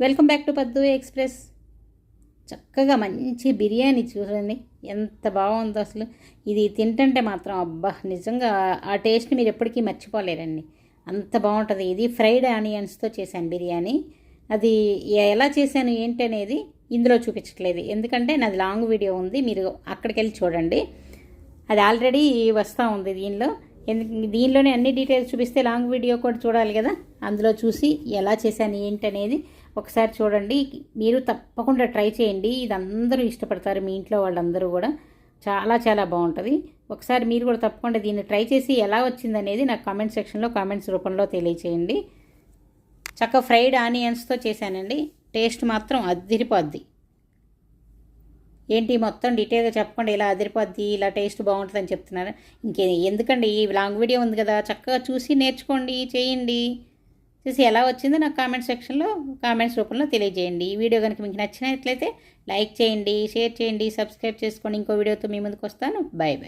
Welcome back to పద్దు express. చక్కగా మంచి బిర్యానీ చూడండి ఎంత బాగుందో అసలు. ఇది తింటుంటే మాత్రం అబ్బా నిజంగా ఆ టేస్ట్ని మీరు ఎప్పటికీ మర్చిపోలేరండి, అంత బాగుంటుంది. ఇది ఫ్రైడ్ ఆనియన్స్తో చేశాను బిర్యానీ. అది ఎలా చేశాను ఏంటి అనేది ఇందులో చూపించట్లేదు, ఎందుకంటే నాది లాంగ్ వీడియో ఉంది, మీరు అక్కడికి వెళ్ళి చూడండి. అది ఆల్రెడీ వస్తూ ఉంది దీనిలోనే అన్ని డీటెయిల్స్ చూపిస్తే లాంగ్ వీడియో కూడా చూడాలి కదా. అందులో చూసి ఎలా చేశాను ఏంటనేది ఒకసారి చూడండి. మీరు తప్పకుండా ట్రై చేయండి, ఇది అందరూ ఇష్టపడతారు, మీ ఇంట్లో వాళ్ళందరూ కూడా. చాలా చాలా బాగుంటుంది. ఒకసారి మీరు కూడా తప్పకుండా దీన్ని ట్రై చేసి ఎలా వచ్చిందనేది నాకు కామెంట్ సెక్షన్లో కామెంట్స్ రూపంలో తెలియచేయండి. చక్కగా ఫ్రైడ్ ఆనియన్స్తో చేశానండి, టేస్ట్ మాత్రం అదిరిపోద్ది. ఏంటి మొత్తం డీటెయిల్గా చెప్పకుండా ఇలా అదిరిపోద్ది, ఇలా టేస్ట్ బాగుంటుందని చెప్తున్నారు. ఎందుకండి, ఈ లాంగ్ వీడియో ఉంది కదా, చక్కగా చూసి నేర్చుకోండి, చేయండి. చూసి ఎలా వచ్చిందో నాకు కామెంట్ సెక్షన్లో కామెంట్స్ రూపంలో తెలియజేయండి. ఈ వీడియో కనుక మీకు నచ్చినట్లయితే లైక్ చేయండి, షేర్ చేయండి, సబ్స్క్రైబ్ చేసుకోండి. ఇంకో వీడియోతో మీ ముందుకు వస్తాను. Bye bye.